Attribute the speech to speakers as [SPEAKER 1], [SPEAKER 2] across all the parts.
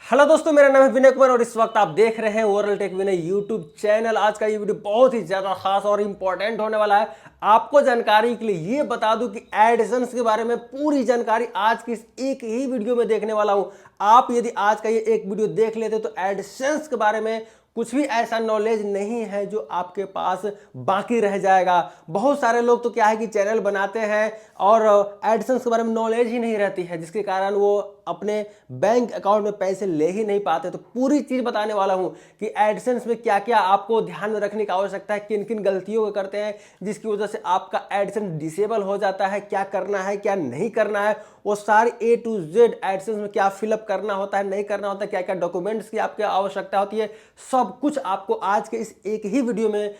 [SPEAKER 1] Hello दोस्तों, मेरा नाम है विनय कुमार और इस वक्त आप देख रहे हैं ओवरऑल टेक विनय यूट्यूब चैनल। आज का ये वीडियो बहुत ही ज्यादा खास और इंपॉर्टेंट होने वाला है। आपको जानकारी के लिए ये बता दूं कि एडसेंस के बारे में पूरी जानकारी आज की इस एक ही वीडियो में देखने वाला हूं। आप यदि आज का ये एक वीडियो देख लेते तो एडसेंस के बारे में कुछ भी ऐसा नॉलेज नहीं है जो आपके पास बाकी रह जाएगा। बहुत सारे लोग तो क्या है कि चैनल बनाते हैं और एडसेंस के बारे में नॉलेज ही नहीं रहती है, जिसके कारण वो अपने बैंक अकाउंट में पैसे ले ही नहीं पाते। तो पूरी चीज बताने वाला हूं कि एडसेंस में क्या क्या आपको ध्यान में रखने की आवश्यकता है, किन किन गलतियों को करते हैं जिसकी वजह से आपका एडसेंस डिसेबल हो जाता है, क्या करना है क्या नहीं करना है, वो सारी A to Z एडसेंस में क्या फिलअप करना होता है नहीं करना होता है, क्या क्या डॉक्यूमेंट्स की आपकी आवश्यकता होती है, सब कुछ आपको आज के इस एक ही वीडियो में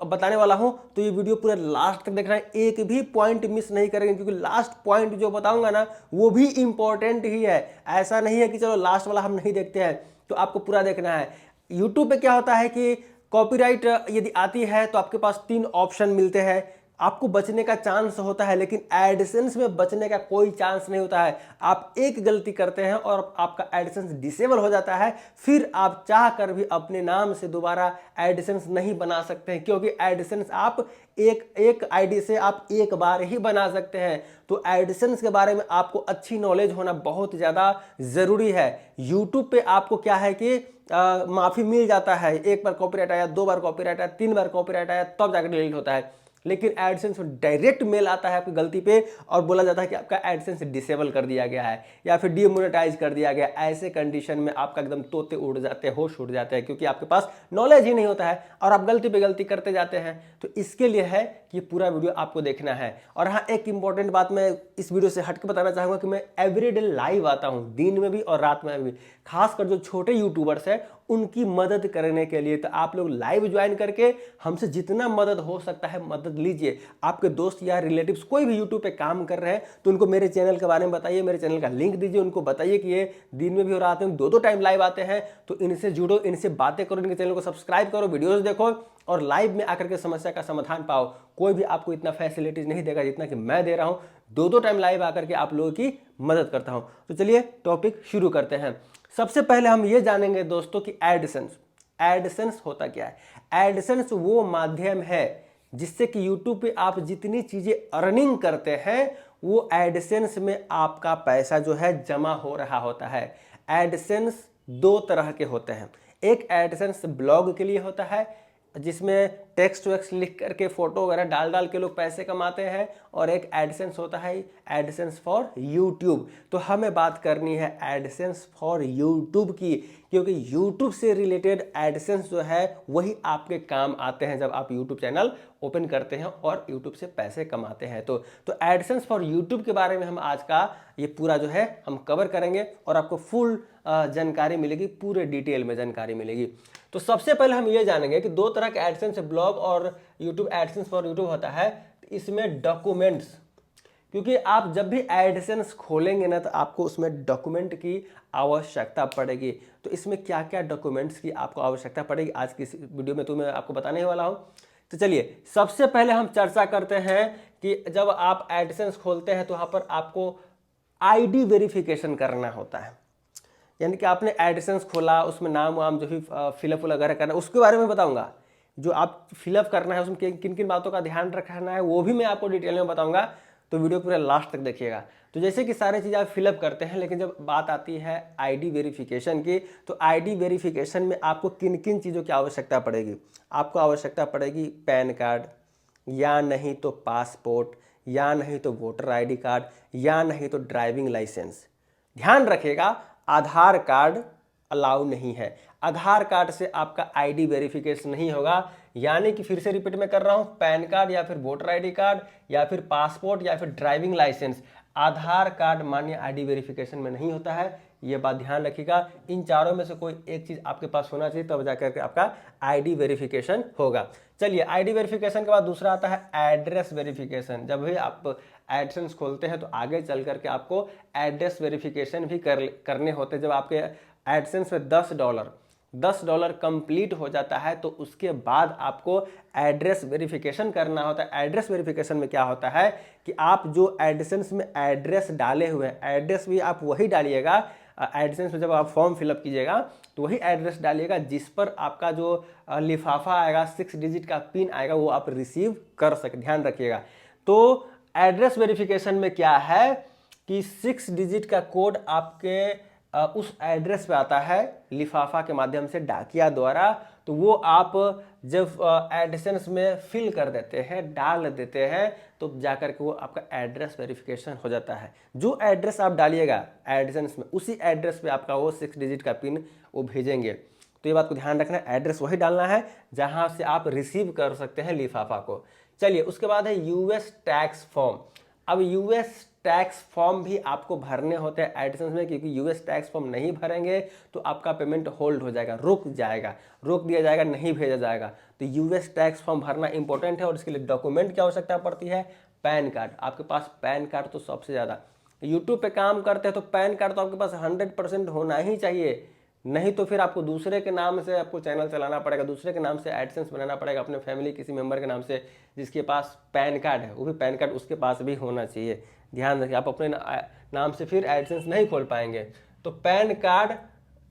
[SPEAKER 1] बताने वाला हूं। तो ये वीडियो पूरा लास्ट तक देखना है, एक भी पॉइंट मिस नहीं करेंगे, क्योंकि लास्ट पॉइंट जो बताऊंगा ना वो भी इंपॉर्टेंट ही है। ऐसा नहीं है कि चलो लास्ट वाला हम नहीं देखते हैं, तो आपको पूरा देखना है। यूट्यूब पे क्या होता है कि कॉपीराइट यदि आती है तो आपके पास 3 ऑप्शन मिलते हैं, आपको बचने का चांस होता है, लेकिन एडसेंस में बचने का कोई चांस नहीं होता है। आप एक गलती करते हैं और आपका एडसेंस डिसेबल हो जाता है, फिर आप चाह कर भी अपने नाम से दोबारा एडसेंस नहीं बना सकते हैं, क्योंकि एडसेंस आप एक आईडी से आप एक बार ही बना सकते हैं। तो एडसेंस के बारे में आपको अच्छी नॉलेज होना बहुत ज़्यादा ज़रूरी है। यूट्यूब पे आपको क्या है कि माफ़ी मिल जाता है, एक बार कॉपीराइट आया, 2 बार कॉपीराइट आया, 3 बार कॉपीराइट आया, तब जाकर डिलीट होता है। लेकिन एडसेंस में डायरेक्ट मेल आता है आपकी गलती पे और बोला जाता है कि आपका एडसेंस डिसेबल कर दिया गया है या फिर डीमोनेटाइज कर दिया गया। ऐसे कंडीशन में आपका एकदम तोते उड़ जाते हैं, होश उड़ जाते हैं, क्योंकि आपके पास नॉलेज ही नहीं होता है और आप गलती पे गलती करते जाते हैं। तो इसके लिए है कि पूरा वीडियो आपको देखना है। और हाँ, एक इंपॉर्टेंट बात मैं इस वीडियो से हटके बताना चाहूँगा कि मैं एवरीडे लाइव आता हूँ, दिन में भी और रात में भी, खासकर जो छोटे यूट्यूबर्स हैं उनकी मदद करने के लिए। तो आप लोग लाइव ज्वाइन करके हमसे जितना मदद हो सकता है मदद लीजिए। आपके दोस्त या रिलेटिव्स कोई भी यूट्यूब पे काम कर रहे हैं तो उनको मेरे चैनल के बारे में बताइए, मेरे चैनल का लिंक दीजिए, उनको बताइए कि ये दिन में भी और रात में 2-2 टाइम लाइव आते हैं, तो इनसे जुड़ो, इनसे बातें करो, इनके चैनल को सब्सक्राइब करो, वीडियोज देखो और लाइव में आकर के समस्या का समाधान पाओ। कोई भी आपको इतना फैसिलिटीज नहीं देगा जितना कि मैं दे रहा हूं। 2-2 टाइम लाइव आकर के आप लोगों की मदद करता हूं। तो चलिए टॉपिक शुरू करते हैं। सबसे पहले हम ये जानेंगे दोस्तों कि एडसेंस एडसेंस होता क्या है। एडसेंस वो माध्यम है जिससे कि यूट्यूब पे आप जितनी चीजें अर्निंग करते हैं वो एडसेंस में आपका पैसा जो है जमा हो रहा होता है। एडसेंस 2 तरह के होते हैं। एक एडसेंस ब्लॉग के लिए होता है जिसमें टेक्स्ट वेक्स्ट लिख करके फोटो वगैरह डाल डाल के लोग पैसे कमाते हैं, और एक एडसेंस होता है एडसेंस फॉर यूट्यूब। तो हमें बात करनी है एडसेंस फॉर यूट्यूब की, क्योंकि यूट्यूब से रिलेटेड एडसेंस जो है वही आपके काम आते हैं जब आप यूट्यूब चैनल ओपन करते हैं और यूट्यूब से पैसे कमाते हैं। तो एडसेंस फॉर यूट्यूब के बारे में हम आज का ये पूरा जो है हम कवर करेंगे और आपको फुल जानकारी मिलेगी, पूरे डिटेल में जानकारी मिलेगी। तो सबसे पहले हम ये जानेंगे कि 2 तरह के एडसेंस ब्लॉग और यूट्यूब एडसेंस फॉर यूट्यूब होता है। इसमें डॉक्यूमेंट्स, क्योंकि आप जब भी एडसेंस खोलेंगे ना तो आपको उसमें डॉक्यूमेंट की आवश्यकता पड़ेगी। तो इसमें क्या क्या डॉक्यूमेंट्स की आपको आवश्यकता पड़ेगी आज की इस वीडियो में तो मैं आपको बताने ही वाला हूं। तो चलिए सबसे पहले हम चर्चा करते हैं कि जब आप एडसेंस खोलते हैं तो वहां पर आपको आईडी वेरिफिकेशन करना होता है। यानी कि आपने एडसेंस खोला, उसमें नाम वाम जो भी फिलअप वगैरह करना है उसके बारे में बताऊंगा। जो आप फिलअप करना है उसमें किन किन बातों का ध्यान रखना है वो भी मैं आपको डिटेल में बताऊंगा। तो वीडियो पूरा लास्ट तक देखिएगा। तो जैसे कि सारी चीज़ आप फिलअप करते हैं, लेकिन जब बात आती है आईडी वेरिफिकेशन की, तो आईडी वेरिफिकेशन में आपको किन किन चीज़ों की आवश्यकता पड़ेगी। आपको आवश्यकता पड़ेगी पैन कार्ड, या नहीं तो पासपोर्ट, या नहीं तो वोटर आईडी कार्ड, या नहीं तो ड्राइविंग लाइसेंस। ध्यान रखिएगा आधार कार्ड अलाउ नहीं है। आधार कार्ड से आपका आईडी वेरिफिकेशन नहीं होगा। यानी कि फिर से रिपीट में कर रहा हूं, पैन कार्ड या फिर वोटर आईडी कार्ड या फिर पासपोर्ट या फिर ड्राइविंग लाइसेंस, आधार कार्ड मान्य आईडी वेरिफिकेशन में नहीं होता है। ये बात ध्यान रखिएगा। इन चारों में से कोई एक चीज आपके पास होना चाहिए, तब जाकर के आपका आईडी वेरिफिकेशन होगा। चलिए, आईडी वेरिफिकेशन के बाद दूसरा आता है एड्रेस वेरिफिकेशन। जब भी आप एडसेंस खोलते हैं तो आगे चल करके आपको एड्रेस वेरिफिकेशन भी करने होते हैं। जब आपके एडसेंस में $10 कंप्लीट हो जाता है तो उसके बाद आपको एड्रेस वेरिफिकेशन करना होता है। एड्रेस वेरिफिकेशन में क्या होता है कि आप जो एडसेंस में एड्रेस डाले हुए हैं, एड्रेस भी आप वही डालिएगा एडसेंस में जब आप फॉर्म फिलअप कीजिएगा तो वही एड्रेस डालिएगा जिस पर आपका जो लिफाफा आएगा, 6 डिजिट का पिन आएगा, वो आप रिसीव कर सके। ध्यान रखिएगा। तो एड्रेस वेरिफिकेशन में क्या है कि 6 डिजिट का कोड आपके उस एड्रेस पे आता है लिफाफा के माध्यम से, डाकिया द्वारा। तो वो आप जब एडसेंस में फिल कर देते हैं, डाल देते हैं, तो जाकर के वो आपका एड्रेस वेरिफिकेशन हो जाता है। जो एड्रेस आप डालिएगा एडसेंस में, उसी एड्रेस पे आपका वो 6 डिजिट का पिन वो भेजेंगे। तो ये बात को ध्यान रखना, एड्रेस वही डालना है जहां से आप रिसीव कर सकते हैं लिफाफा को। चलिए, उसके बाद है यूएस टैक्स फॉर्म। अब यूएस टैक्स फॉर्म भी आपको भरने होते हैं एडसेंस में, क्योंकि यूएस टैक्स फॉर्म नहीं भरेंगे तो आपका पेमेंट होल्ड हो जाएगा, रोक दिया जाएगा, नहीं भेजा जाएगा। तो यूएस टैक्स फॉर्म भरना इंपॉर्टेंट है और इसके लिए डॉक्यूमेंट की आवश्यकता पड़ती है, पैन कार्ड। आपके पास पैन कार्ड तो सबसे ज़्यादा, यूट्यूब पे काम करते हैं तो पैन कार्ड तो आपके पास 100% होना ही चाहिए। नहीं तो फिर आपको दूसरे के नाम से आपको चैनल चलाना पड़ेगा, दूसरे के नाम से एडसेंस बनाना पड़ेगा, अपने फैमिली किसी मेंबर के नाम से जिसके पास पैन कार्ड है, वो भी पैन कार्ड उसके पास भी होना चाहिए। ध्यान रखिए, आप अपने नाम से फिर एडसेंस नहीं खोल पाएंगे। तो पैन कार्ड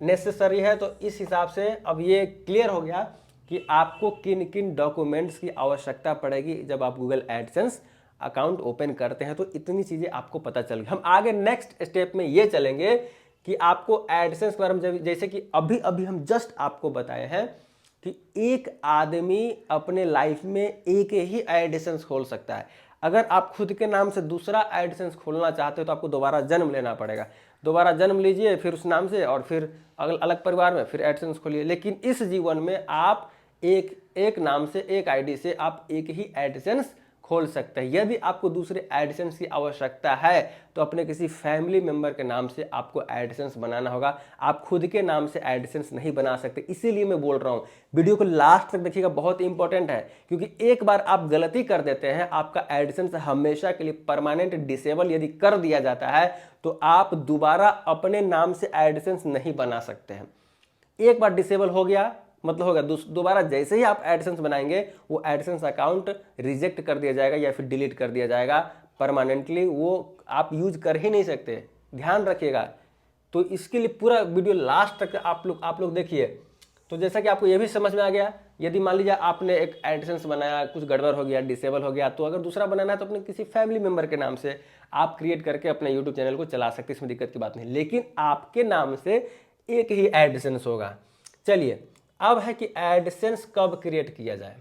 [SPEAKER 1] नेसेसरी है। तो इस हिसाब से अब ये क्लियर हो गया कि आपको किन किन डॉक्यूमेंट्स की आवश्यकता पड़ेगी जब आप गूगल एडसेंस अकाउंट ओपन करते हैं। तो इतनी चीज़ें आपको पता चल गई। हम आगे नेक्स्ट स्टेप में ये चलेंगे कि आपको एडसेंस के बारे में, जैसे कि अभी अभी हम जस्ट आपको बताए हैं कि एक आदमी अपने लाइफ में एक ही एडसेंस खोल सकता है। अगर आप खुद के नाम से दूसरा एडसेंस खोलना चाहते हो तो आपको दोबारा जन्म लेना पड़ेगा। दोबारा जन्म लीजिए फिर उस नाम से, और फिर अलग परिवार में फिर एडसेंस खोलिए। लेकिन इस जीवन में आप एक नाम से, एक आईडी से आप एक ही एडसेंस खोल सकते हैं। यदि आपको दूसरे एडसेंस की आवश्यकता है तो अपने किसी फैमिली मेंबर के नाम से आपको एडसेंस बनाना होगा। आप खुद के नाम से एडसेंस नहीं बना सकते। इसीलिए मैं बोल रहा हूं, वीडियो को लास्ट तक देखिएगा, बहुत इंपॉर्टेंट है। क्योंकि एक बार आप गलती कर देते हैं, आपका एडसेंस हमेशा के लिए परमानेंट डिसेबल यदि कर दिया जाता है तो आप दोबारा अपने नाम से एडसेंस नहीं बना सकते हैं। एक बार डिसेबल हो गया मतलब होगा, दोबारा जैसे ही आप एडसेंस बनाएंगे वो एडसेंस अकाउंट रिजेक्ट कर दिया जाएगा या फिर डिलीट कर दिया जाएगा परमानेंटली, वो आप यूज कर ही नहीं सकते। ध्यान रखिएगा। तो इसके लिए पूरा वीडियो लास्ट तक आप लोग देखिए। तो जैसा कि आपको ये भी समझ में आ गया, यदि मान लीजिए आपने एक एडसेंस बनाया, कुछ गड़बड़ हो गया, डिसेबल हो गया, तो अगर दूसरा बनाना है तो अपने किसी फैमिली मेंबर के नाम से आप क्रिएट करके अपने यूट्यूब चैनल को चला सकते हैं, इसमें दिक्कत की बात नहीं। लेकिन आपके नाम से एक ही एडसेंस होगा। चलिए, अब है कि एडसेंस कब क्रिएट किया जाए।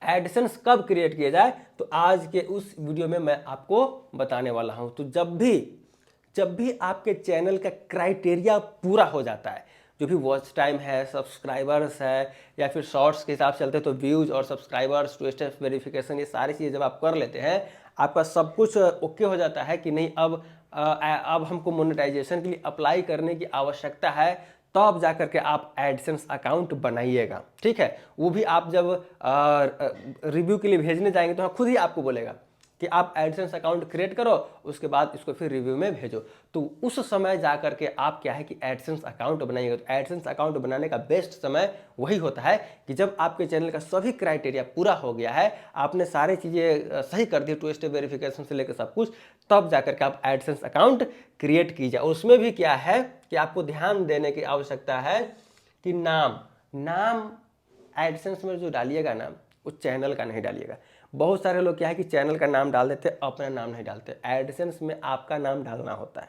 [SPEAKER 1] एडसेंस कब क्रिएट किया जाए तो आज के उस वीडियो में मैं आपको बताने वाला हूं। तो जब भी आपके चैनल का क्राइटेरिया पूरा हो जाता है, जो भी वॉच टाइम है, सब्सक्राइबर्स है, या फिर शॉर्ट्स के हिसाब से चलते हैं तो व्यूज और सब्सक्राइबर्स, टू स्टेप वेरिफिकेशन, ये सारी चीज़ें जब आप कर लेते हैं, आपका सब कुछ ओके हो जाता है कि नहीं, अब हमको मोनेटाइजेशन के लिए अप्लाई करने की आवश्यकता है, तब जाकर के आप एडसेंस अकाउंट बनाइएगा। ठीक है, वो भी आप जब रिव्यू के लिए भेजने जाएंगे तो खुद ही आपको बोलेगा कि आप एडसेंस अकाउंट क्रिएट करो, उसके बाद इसको फिर रिव्यू में भेजो। तो उस समय जाकर के आप क्या है कि एडसेंस अकाउंट बनाइएगा। तो एडसेंस अकाउंट बनाने का बेस्ट समय वही होता है कि जब आपके चैनल का सभी क्राइटेरिया पूरा हो गया है, आपने सारी चीज़ें सही कर दी, टू स्टेप वेरिफिकेशन से लेकर सब कुछ, तब जाकर के आप एडसेंस अकाउंट क्रिएट कीजिए। और उसमें भी क्या है कि आपको ध्यान देने की आवश्यकता है कि नाम एडसेंस में जो डालिएगा नाम, वो चैनल का नहीं डालिएगा। बहुत सारे लोग क्या है कि चैनल का नाम डाल देते, अपना नाम नहीं डालते। एडसेंस में आपका नाम डालना होता है।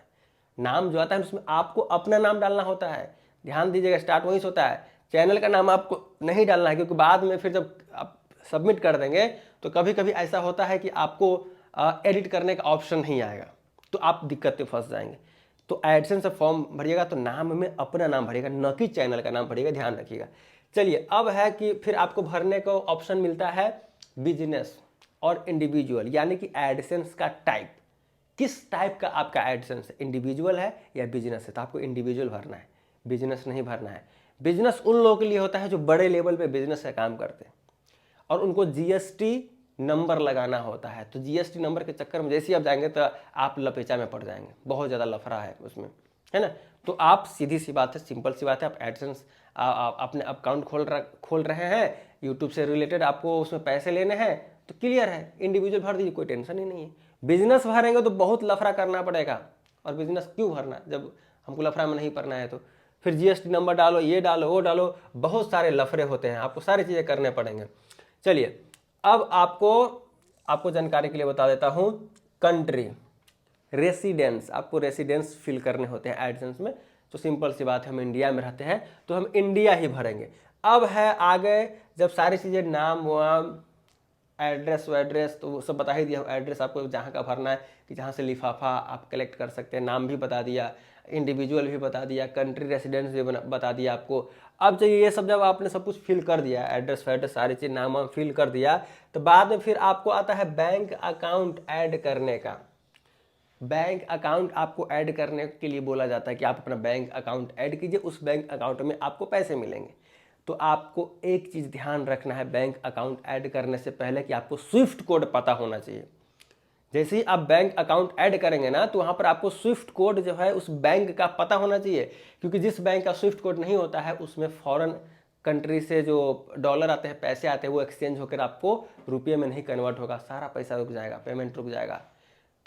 [SPEAKER 1] नाम जो आता है उसमें आपको अपना नाम डालना होता है। ध्यान दीजिएगा, स्टार्ट वहीं से होता है। चैनल का नाम आपको नहीं डालना है, क्योंकि बाद में फिर जब आप सबमिट कर देंगे तो कभी कभी ऐसा होता है कि आपको एडिट करने का ऑप्शन नहीं आएगा, तो आप दिक्कत में फंस जाएंगे। तो एडसेंस से फॉर्म भरिएगा तो नाम में अपना नाम भरिएगा, न कि चैनल का नाम भरिएगा, ध्यान रखिएगा। चलिए, अब है कि फिर आपको भरने का ऑप्शन मिलता है बिजनेस और इंडिविजुअल, यानी कि एडसेंस का टाइप। किस टाइप का आपका एडसेंस है, इंडिविजुअल है या बिजनेस है, तो आपको इंडिविजुअल भरना है, बिजनेस नहीं भरना है। बिजनेस उन लोगों के लिए होता है जो बड़े लेवल पे बिजनेस का काम करते हैं और उनको जीएसटी नंबर लगाना होता है। तो जीएसटी नंबर के चक्कर में जैसे ही आप जाएंगे तो आप लपेचा में पड़ जाएंगे, बहुत ज़्यादा लफड़ा है उसमें, है ना। तो आप सीधी सी बात है, सिंपल सी बात है, आप एडसेंस अपने अकाउंट खोल रहे हैं यूट्यूब से रिलेटेड, आपको उसमें पैसे लेने हैं, तो क्लियर है, इंडिविजुअल भर दीजिए, कोई टेंशन ही नहीं है। बिजनेस भरेंगे तो बहुत लफड़ा करना पड़ेगा और बिजनेस क्यों भरना जब हमको लफड़ा में नहीं पड़ना है तो। फिर जीएसटी नंबर डालो, ये डालो, वो डालो, बहुत सारे लफड़े होते हैं, आपको सारी चीज़ें करने पड़ेंगे। चलिए अब आपको जानकारी के लिए बता देता हूँ, कंट्री रेसिडेंस, आपको रेसिडेंस फिल करने होते हैं एडसेंस में। तो सिंपल सी बात है, हम इंडिया में रहते हैं तो हम इंडिया ही भरेंगे। अब है आगे जब सारी चीज़ें नाम वाम एड्रेस वैड्रेस तो वो सब बता ही दिया। एड्रेस आपको जहाँ का भरना है कि जहाँ से लिफाफा आप कलेक्ट कर सकते हैं, नाम भी बता दिया, इंडिविजुअल भी बता दिया, कंट्री रेसिडेंस भी बता दिया आपको। अब चाहिए ये सब, जब आपने सब कुछ फिल कर दिया, एड्रेस वैड्रेस सारी चीज़ नाम वाम फिल कर दिया, तो बाद में फिर आपको आता है बैंक अकाउंट ऐड करने का। बैंक अकाउंट आपको ऐड करने के लिए बोला जाता है कि आप अपना बैंक अकाउंट ऐड कीजिए, उस बैंक अकाउंट में आपको पैसे मिलेंगे। तो आपको एक चीज़ ध्यान रखना है बैंक अकाउंट ऐड करने से पहले कि आपको स्विफ्ट कोड पता होना चाहिए। जैसे ही आप बैंक अकाउंट ऐड करेंगे ना, तो वहाँ पर आपको स्विफ्ट कोड जो है उस बैंक का पता होना चाहिए, क्योंकि जिस बैंक का स्विफ्ट कोड नहीं होता है उसमें फॉरेन कंट्री से जो डॉलर आते हैं, पैसे आते हैं, वो एक्सचेंज होकर आपको रुपये में नहीं कन्वर्ट होगा, सारा पैसा रुक जाएगा, पेमेंट रुक जाएगा।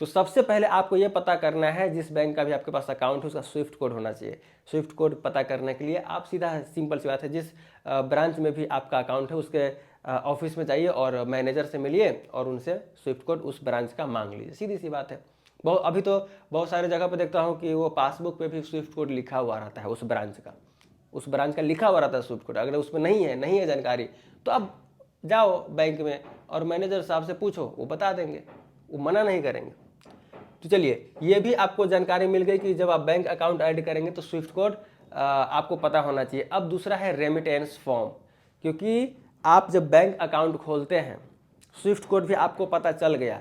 [SPEAKER 1] तो सबसे पहले आपको ये पता करना है, जिस बैंक का भी आपके पास अकाउंट है उसका स्विफ्ट कोड होना चाहिए। स्विफ्ट कोड पता करने के लिए आप सीधा, सिंपल सी बात है, जिस ब्रांच में भी आपका अकाउंट है उसके ऑफिस में जाइए और मैनेजर से मिलिए और उनसे स्विफ्ट कोड उस ब्रांच का मांग लीजिए, सीधी सी बात है। अभी तो बहुत सारे जगह पर देखता हूँ कि वो पासबुक पे भी स्विफ्ट कोड लिखा हुआ रहता है, उस ब्रांच का लिखा हुआ रहता है स्विफ्ट कोड। अगर उसमें नहीं है जानकारी, तो आप जाओ बैंक में और मैनेजर साहब से पूछो, वो बता देंगे, वो मना नहीं करेंगे। तो चलिए ये भी आपको जानकारी मिल गई कि जब आप बैंक अकाउंट ऐड करेंगे तो स्विफ्ट कोड आपको पता होना चाहिए। अब दूसरा है रेमिटेंस फॉर्म, क्योंकि आप जब बैंक अकाउंट खोलते हैं, स्विफ्ट कोड भी आपको पता चल गया,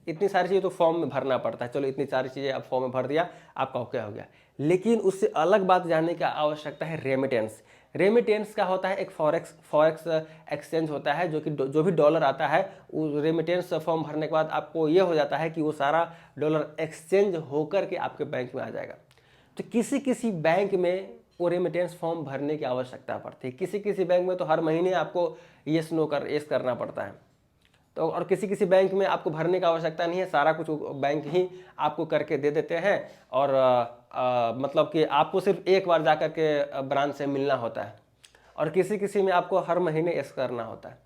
[SPEAKER 1] इतनी सारी चीज़ें तो फॉर्म में भरना पड़ता है, चलो इतनी सारी चीज़ें आप फॉर्म में भर दिया, आपका ओके हो गया। लेकिन उससे अलग बात जानने की आवश्यकता है रेमिटेंस। रेमिटेंस का होता है एक फॉरेक्स एक्सचेंज होता है, जो भी डॉलर आता है, वो रेमिटेंस फॉर्म भरने के बाद आपको ये हो जाता है कि वो सारा डॉलर एक्सचेंज होकर के आपके बैंक में आ जाएगा। तो किसी किसी बैंक में वो रेमिटेंस फॉर्म भरने की आवश्यकता पड़ती है, किसी किसी बैंक में तो हर महीने आपको येस करना पड़ता है। तो और किसी किसी बैंक में आपको भरने की आवश्यकता नहीं है, सारा कुछ बैंक ही आपको करके दे देते हैं। और मतलब कि आपको सिर्फ एक बार जा कर के ब्रांच से मिलना होता है। और किसी किसी में आपको हर महीने येस करना होता है।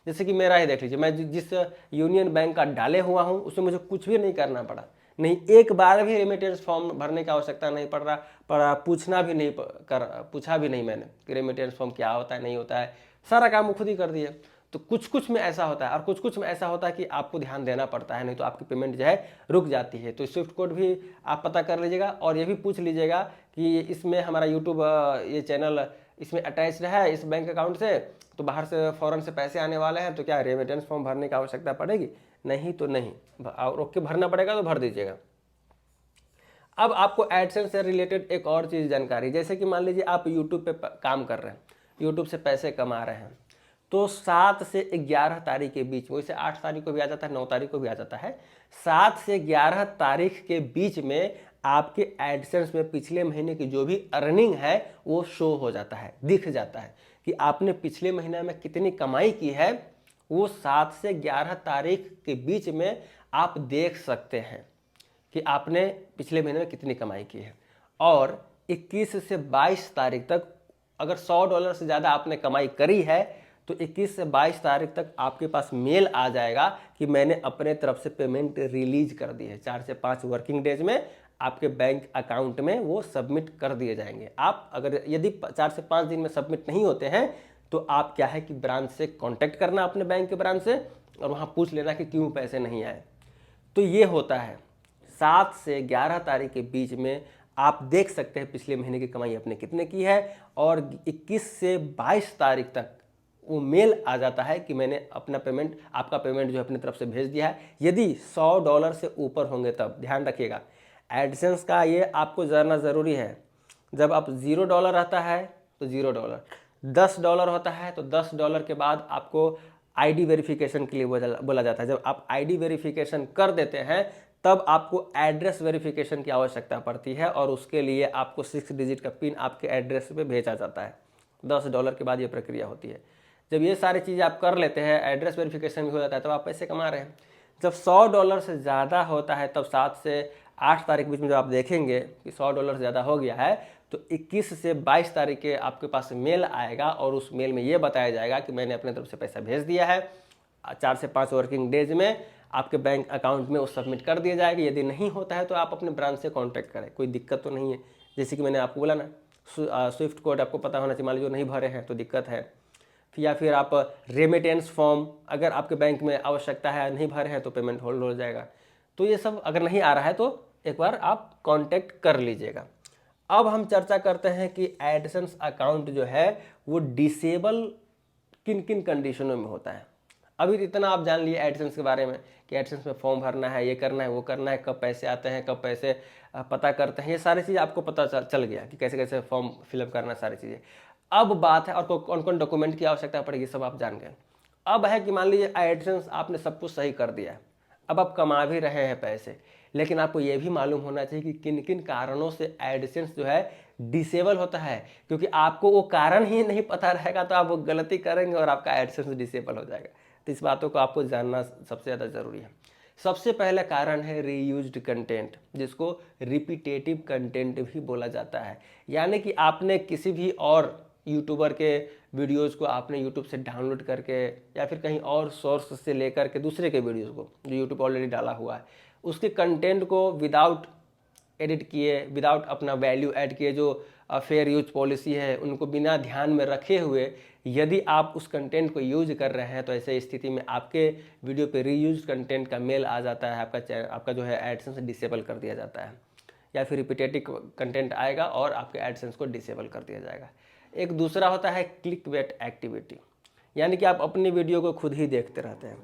[SPEAKER 1] जैसे कि मेरा ही देख लीजिए, मैं जिस यूनियन बैंक का डाले हुआ हूँ उसमें मुझे कुछ भी नहीं करना पड़ा, नहीं एक बार भी रेमिटेंस फॉर्म भरने की आवश्यकता नहीं पड़ा, पूछा भी नहीं मैंने कि रेमिटेंस फॉर्म क्या होता है, नहीं होता है, सारा काम खुद ही कर दिए। तो कुछ में ऐसा होता है और कुछ में ऐसा होता है कि आपको ध्यान देना पड़ता है, नहीं तो आपकी पेमेंट जो है रुक जाती है। तो स्विफ्ट कोड भी आप पता कर लीजिएगा और ये भी पूछ लीजिएगा कि इसमें हमारा यूट्यूब ये चैनल इसमें अटैच्ड है इस बैंक अकाउंट से, तो बाहर से फॉरेन से पैसे आने वाले हैं, तो क्या रेमिटेंस फॉर्म भरने की आवश्यकता पड़ेगी? नहीं तो नहीं, रोक के भरना पड़ेगा तो भर दीजिएगा। अब आपको एडसेंस से रिलेटेड एक और चीज़ जानकारी, जैसे कि मान लीजिए आप यूट्यूब पे काम कर रहे हैं, यूट्यूब से पैसे कमा रहे हैं, तो 7 से 11 तारीख के बीच में, वैसे 8 तारीख को भी आ जाता है, 9 तारीख को भी आ जाता है, 7 से 11 तारीख के बीच में आपके एडसेंस में पिछले महीने की जो भी अर्निंग है वो शो हो जाता है, दिख जाता है कि आपने पिछले महीने में कितनी कमाई की है, वो 7 से 11 तारीख के बीच में आप देख सकते हैं कि आपने पिछले महीने में कितनी कमाई की है। और 21 से 22 तारीख तक अगर $100 से ज़्यादा आपने कमाई करी है तो 21 से 22 तारीख तक आपके पास मेल आ जाएगा कि मैंने अपने तरफ से पेमेंट रिलीज कर दी है। 4 से 5 वर्किंग डेज में आपके बैंक अकाउंट में वो सबमिट कर दिए जाएंगे। आप अगर यदि 4 से 5 दिन में सबमिट नहीं होते हैं तो आप क्या है कि ब्रांच से कांटेक्ट करना, अपने बैंक के ब्रांच से, और वहाँ पूछ लेना कि क्यों पैसे नहीं आए। तो ये होता है 7 से 11 तारीख के बीच में आप देख सकते हैं पिछले महीने की कमाई आपने कितने की है, और 21 से 22 तारीख तक वो मेल आ जाता है कि मैंने अपना पेमेंट, आपका पेमेंट जो अपनी तरफ से भेज दिया है। यदि $100 से ऊपर होंगे तब ध्यान रखिएगा, एडसेंस का ये आपको जानना ज़रूरी है। जब आप $0 रहता है तो $0, $10 होता है तो $10 के बाद आपको आईडी वेरिफिकेशन के लिए बोला जाता है। जब आप आईडी वेरिफिकेशन कर देते हैं तब आपको एड्रेस वेरिफिकेशन की आवश्यकता पड़ती है, और उसके लिए आपको 6 डिजिट का पिन आपके एड्रेस पे भेजा जाता है। $10 के बाद ये प्रक्रिया होती है। जब ये सारी चीज़ें आप कर लेते हैं, एड्रेस वेरिफिकेशन भी हो जाता है, तब आप पैसे कमा रहे हैं। जब $100 से ज़्यादा होता है तब 7 से 8 तारीख के बीच में जब आप देखेंगे कि $100 ज़्यादा हो गया है, तो 21 से 22 तारीख के आपके पास मेल आएगा और उस मेल में ये बताया जाएगा कि मैंने अपने तरफ से पैसा भेज दिया है। 4 से 5 वर्किंग डेज में आपके बैंक अकाउंट में वो सबमिट कर दिया जाएगा। यदि नहीं होता है तो आप अपने ब्रांच से कांटेक्ट करें, कोई दिक्कत तो नहीं है। जैसे कि मैंने आपको बोला ना, स्विफ्ट कोड आपको पता होना चाहिए, मान लीजिए नहीं भरे हैं तो दिक्कत है। या फिर आप रेमिटेंस फॉर्म अगर आपके बैंक में आवश्यकता है, नहीं भरे हैं तो पेमेंट होल्ड हो जाएगा। तो ये सब अगर नहीं आ रहा है तो एक बार आप कांटेक्ट कर लीजिएगा। अब हम चर्चा करते हैं कि एडसेंस अकाउंट जो है वो डिसेबल किन किन कंडीशनों में होता है। अभी इतना आप जान लिए एडसेंस के बारे में कि एडसेंस में फॉर्म भरना है, ये करना है, वो करना है, कब पैसे आते हैं, कब पैसे पता करते हैं, ये सारी चीज़ आपको पता चल गया कि कैसे कैसे फॉर्म फिलअप करना है, सारी चीज़ें। अब बात है और कौन कौन डॉक्यूमेंट की आवश्यकता पड़ेगी, सब आप जान गए। अब है कि मान लीजिए एडसेंस आपने सब कुछ सही कर दिया है, अब आप कमा भी रहे हैं पैसे, लेकिन आपको ये भी मालूम होना चाहिए कि किन किन कारणों से एडसेंस जो है डिसेबल होता है। क्योंकि आपको वो कारण ही नहीं पता रहेगा तो आप वो गलती करेंगे और आपका एडसेंस डिसेबल हो जाएगा। तो इस बातों को आपको जानना सबसे ज़्यादा ज़रूरी है। सबसे पहला कारण है रीयूज्ड कंटेंट, जिसको रिपीटेटिव कंटेंट भी बोला जाता है। यानी कि आपने किसी भी और यूट्यूबर के वीडियोस को आपने यूट्यूब से डाउनलोड करके या फिर कहीं और सोर्स से लेकर के दूसरे के वीडियोस को जो यूट्यूब ऑलरेडी डाला हुआ है, उसके कंटेंट को विदाउट एडिट किए, विदाउट अपना वैल्यू ऐड किए, जो फेयर यूज पॉलिसी है उनको बिना ध्यान में रखे हुए यदि आप उस कंटेंट को यूज कर रहे हैं, तो ऐसे स्थिति में आपके वीडियो पे रीयूज कंटेंट का मेल आ जाता है, आपका जो है एडसेंस डिसेबल कर दिया जाता है, या फिर रिपीटेटिव कंटेंट आएगा और आपके एडसेंस को डिसेबल कर दिया जाएगा। एक दूसरा होता है क्लिकबेट एक्टिविटी, यानी कि आप अपनी वीडियो को खुद ही देखते रहते हैं।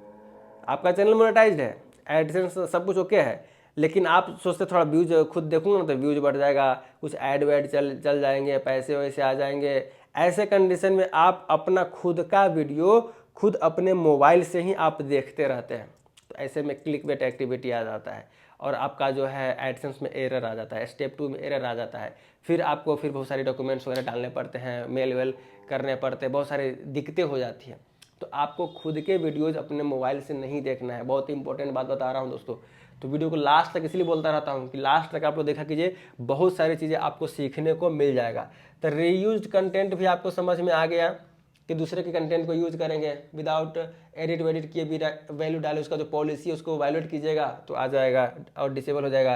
[SPEAKER 1] आपका चैनल मोनेटाइज्ड है, एडसेंस सब कुछ ओके है, लेकिन आप सोचते थोड़ा व्यूज खुद देखूंगा ना तो व्यूज बढ़ जाएगा, कुछ ऐड वैड चल जाएंगे, पैसे वैसे आ जाएंगे। ऐसे कंडीशन में आप अपना खुद का वीडियो खुद अपने मोबाइल से ही आप देखते रहते हैं, तो ऐसे में क्लिकबेट एक्टिविटी आ जाता है और आपका जो है एडसेंस में एरर आ जाता है, स्टेप 2 में एरर आ जाता है। फिर आपको फिर बहुत सारे डॉक्यूमेंट्स वगैरह डालने पड़ते हैं, मेल वेल करने पड़ते हैं, बहुत सारी दिक्कतें हो जाती हैं। तो आपको खुद के वीडियोज़ अपने मोबाइल से नहीं देखना है। बहुत इंपॉर्टेंट बात बता रहा हूँ दोस्तों, तो वीडियो को लास्ट तक इसलिए बोलता रहता हूँ कि लास्ट तक आप लोग देखा कीजिए, बहुत सारी चीज़ें आपको सीखने को मिल जाएगा। तो रीयूज्ड कंटेंट भी आपको समझ में आ गया कि दूसरे के कंटेंट को यूज करेंगे विदाउट एडिट वेडिट किए, वैल्यू डाले, उसका जो पॉलिसी है उसको वायलेट कीजिएगा तो आ जाएगा और डिसेबल हो जाएगा।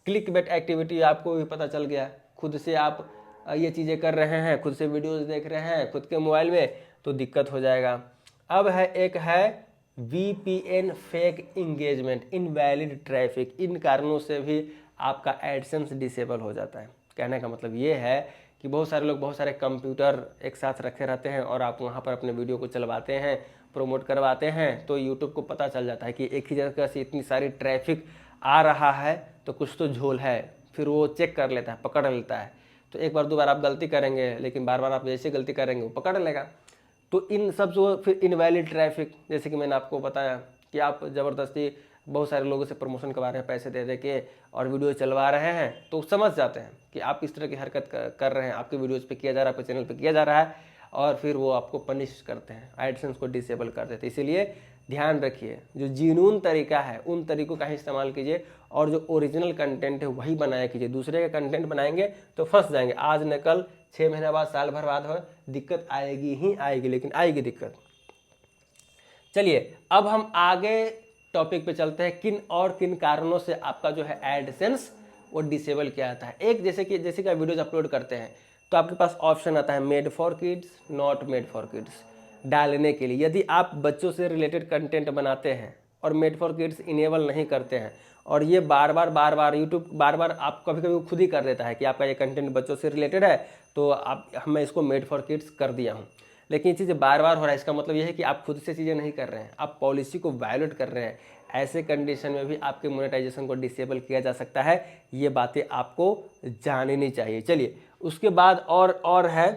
[SPEAKER 1] क्लिकबेट एक्टिविटी आपको भी पता चल गया, खुद से आप ये चीज़ें कर रहे हैं, खुद से वीडियोज़ देख रहे हैं खुद के मोबाइल में, तो दिक्कत हो जाएगा। अब है एक है VPN fake engagement, invalid traffic. इन कारणों से भी आपका एडसेंस डिसेबल हो जाता है। कहने का मतलब ये है कि बहुत सारे लोग बहुत सारे कंप्यूटर एक साथ रखे रहते हैं और आप वहाँ पर अपने वीडियो को चलवाते हैं, प्रमोट करवाते हैं, तो यूट्यूब को पता चल जाता है कि एक ही जगह से इतनी सारी ट्रैफिक आ रहा है तो कुछ तो झोल है। फिर वो चेक कर लेता है, पकड़ लेता है। तो एक बार दो बार आप गलती करेंगे, लेकिन बार बार आप जैसे गलती करेंगे वो पकड़ लेगा। तो इन सब जो फिर इनवैलिड ट्रैफिक, जैसे कि मैंने आपको बताया कि आप ज़बरदस्ती बहुत सारे लोगों से प्रमोशन करवा रहे हैं, पैसे दे के और वीडियो चलवा रहे हैं, तो समझ जाते हैं कि आप इस तरह की हरकत कर रहे हैं, आपके वीडियोज़ पे किया जा रहा है, आपके चैनल पे किया जा रहा है, और फिर वो आपको पनिश करते हैं, एडसेंस को डिसेबल कर देते हैं। इसीलिए ध्यान रखिए, जो जीनून तरीका है उन तरीकों का ही इस्तेमाल कीजिए और जो ओरिजिनल कंटेंट है वही बनाया कीजिए। दूसरे का कंटेंट बनाएंगे तो फंस जाएंगे, आज न कल 6 महीने बाद, साल भर बाद हो, दिक्कत आएगी ही आएगी, लेकिन आएगी दिक्कत। चलिए अब हम आगे टॉपिक पे चलते हैं, किन कारणों से आपका जो है एडसेंस वो डिसेबल किया जाता है। एक जैसे कि आप वीडियोज अपलोड करते हैं तो आपके पास ऑप्शन आता है made for kids, not made for kids डालने के लिए। यदि आप बच्चों से रिलेटेड कंटेंट बनाते हैं और मेड फॉर किड्स इनेबल नहीं करते हैं, और ये बार बार यूट्यूब बार आप कभी खुद ही कर देता है कि आपका ये कंटेंट बच्चों से रिलेटेड है तो मैं इसको मेड फॉर किड्स कर दिया हूँ, लेकिन ये चीज़ें बार हो रहा है, इसका मतलब ये है कि आप खुद से चीज़ें नहीं कर रहे हैं, आप पॉलिसी को वायलेट कर रहे हैं। ऐसे कंडीशन में भी आपके मोनेटाइजेशन को डिसेबल किया जा सकता है। ये बातें आपको जाननी चाहिए। चलिए उसके बाद और है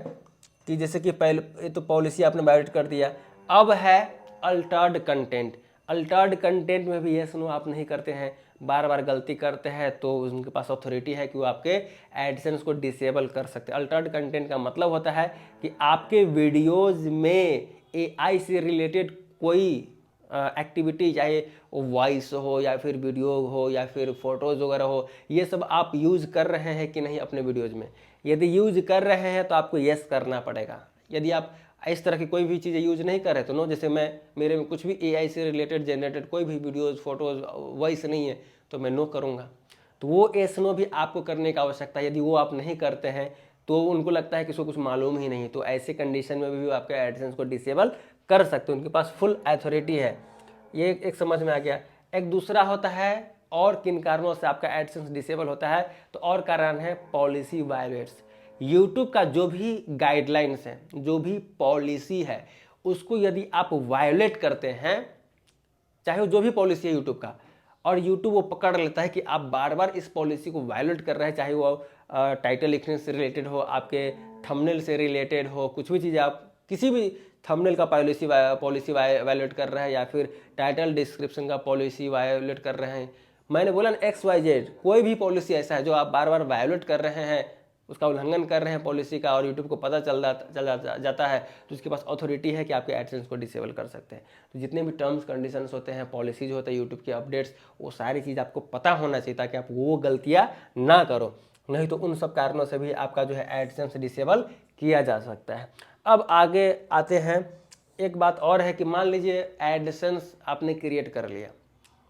[SPEAKER 1] कि जैसे कि पहले तो पॉलिसी आपने वायलेट कर दिया, अब है अल्टर्ड कंटेंट। अल्टर्ड कंटेंट में भी ये सुनो आप नहीं करते हैं, बार गलती करते हैं, तो उनके पास अथॉरिटी है कि वो आपके एडसेंस को डिसेबल कर सकते हैं। अल्टर्ड कंटेंट का मतलब होता है कि आपके वीडियोज़ में AI से रिलेटेड कोई एक्टिविटी, चाहे वो वॉइस हो या फिर वीडियो हो या फिर फोटोज़ वगैरह हो, ये सब आप यूज़ कर रहे हैं कि नहीं अपने वीडियोज़ में। यदि यूज़ कर रहे हैं तो आपको येस करना पड़ेगा। यदि आप इस तरह की कोई भी चीज़ें यूज़ नहीं कर रहे तो नो। जैसे मेरे में कुछ भी एआई से रिलेटेड जनरेटेड कोई भी वीडियोज़, फोटोज़, वॉइस नहीं है तो मैं नो करूँगा। तो वो येस नो भी आपको करने की आवश्यकता है। यदि वो आप नहीं करते हैं तो उनको लगता है कि इसको कुछ मालूम ही नहीं, तो ऐसे कंडीशन में भी आपके एडसेंस को डिसेबल कर सकते हो। उनके पास फुल अथॉरिटी है। ये एक समझ में आ गया। एक दूसरा होता है और किन कारणों से आपका एडसेंस डिसेबल होता है, तो और कारण है पॉलिसी वायलेट्स। यूट्यूब का जो भी गाइडलाइंस है, जो भी पॉलिसी है, उसको यदि आप वायोलेट करते हैं, चाहे वो जो भी पॉलिसी है यूट्यूब का, और यूट्यूब वो पकड़ लेता है कि आप बार बार इस पॉलिसी को वायोलेट कर रहे हैं, चाहे वो टाइटल लिखने से रिलेटेड हो, आपके थंबनेल से रिलेटेड हो, कुछ भी चीज़ आप किसी भी थंबनेल का पॉलिसी वायोलेट कर रहे हैं या फिर टाइटल डिस्क्रिप्शन का पॉलिसी वायोलेट कर रहे हैं, मैंने बोला ना XYZ, कोई भी पॉलिसी ऐसा है जो आप बार बार वायोलेट कर रहे हैं, उसका उल्लंघन कर रहे हैं पॉलिसी का, और यूट्यूब को पता चल जाता है, तो उसके पास अथॉरिटी है कि आपके एडसेंस को डिसेबल कर सकते हैं। तो जितने भी टर्म्स कंडीशंस होते हैं, पॉलिसीज होते हैं, यूट्यूब के अपडेट्स, वो सारी चीज़ आपको पता होना चाहिए ताकि आप वो गलतियाँ ना करो। नहीं तो उन सब कारणों से भी आपका जो है एडसेंस डिसेबल किया जा सकता है। अब आगे आते हैं। एक बात और है कि मान लीजिए एडसेंस आपने क्रिएट कर लिया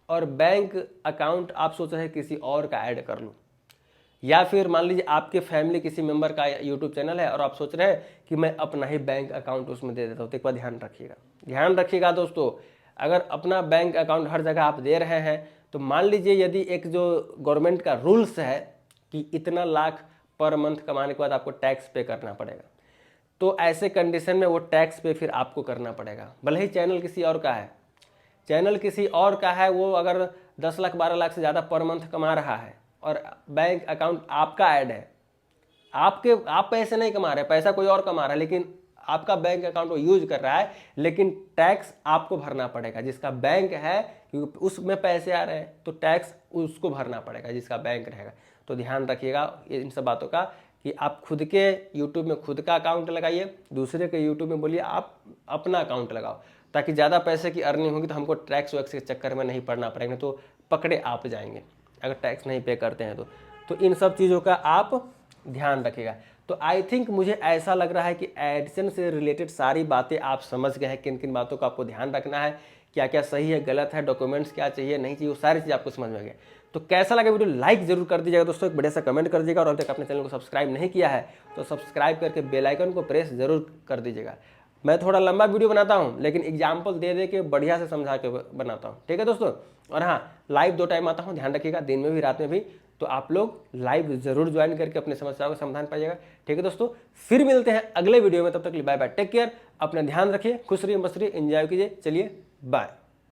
[SPEAKER 1] और बैंक अकाउंट आप सोच रहे हैं किसी और का ऐड कर लूँ, या फिर मान लीजिए आपके फैमिली किसी मेंबर का यूट्यूब चैनल है और आप सोच रहे हैं कि मैं अपना ही बैंक अकाउंट उसमें दे देता हूँ। तो एक बार ध्यान रखिएगा दोस्तों, अगर अपना बैंक अकाउंट हर जगह आप दे रहे हैं तो मान लीजिए यदि एक जो गवर्नमेंट का रूल्स है कि इतना लाख पर मंथ कमाने के बाद आपको टैक्स पे करना पड़ेगा, तो ऐसे कंडीशन में वो टैक्स पे फिर आपको करना पड़ेगा। भले ही चैनल किसी और का है, वो अगर 10 लाख 12 लाख से ज़्यादा पर मंथ कमा रहा है और बैंक अकाउंट आपका ऐड है, आप पैसे नहीं कमा रहे, पैसा कोई और कमा रहा है, लेकिन आपका बैंक अकाउंट वो यूज कर रहा है, लेकिन टैक्स आपको भरना पड़ेगा। जिसका बैंक है क्योंकि उसमें पैसे आ रहे हैं तो टैक्स उसको भरना पड़ेगा जिसका बैंक रहेगा। तो ध्यान रखिएगा इन सब बातों का कि आप खुद के यूट्यूब में खुद का अकाउंट लगाइए, दूसरे के यूट्यूब में बोलिए आप अपना अकाउंट लगाओ, ताकि ज़्यादा पैसे की अर्निंग होगी तो हमको टैक्स वैक्स के चक्कर में नहीं पड़ना पड़ेगा, तो पकड़े आप जाएंगे अगर टैक्स नहीं पे करते हैं तो इन सब चीज़ों का आप ध्यान रखिएगा। तो आई थिंक मुझे ऐसा लग रहा है कि एडसेंस से रिलेटेड सारी बातें आप समझ गए हैं, किन किन बातों का आपको ध्यान रखना है, क्या क्या सही है गलत है, डॉक्यूमेंट्स क्या चाहिए नहीं चाहिए, वो सारी चीज़ आपको समझ में गए। तो कैसा लगा वीडियो, लाइक जरूर कर दीजिएगा दोस्तों, एक बढ़िया सा कमेंट कर दीजिएगा, और अभी तक अपने चैनल को सब्सक्राइब नहीं किया है तो सब्सक्राइब करके बेल आइकन को प्रेस जरूर कर दीजिएगा। मैं थोड़ा लंबा वीडियो बनाता हूँ लेकिन एग्जाम्पल दे के बढ़िया से समझा के बनाता हूँ, ठीक है दोस्तों। और हाँ, लाइव 2 टाइम आता हूँ, ध्यान रखिएगा, दिन में भी रात में भी, तो आप लोग लाइव जरूर ज्वाइन करके अपने समस्याओं का समाधान पाइएगा, ठीक है दोस्तों। फिर मिलते हैं अगले वीडियो में, तब तक के लिए बाय बाय, टेक केयर, अपना ध्यान रखिए, खुश रहिए, मस्त रहिए, एंजॉय कीजिए, चलिए बाय।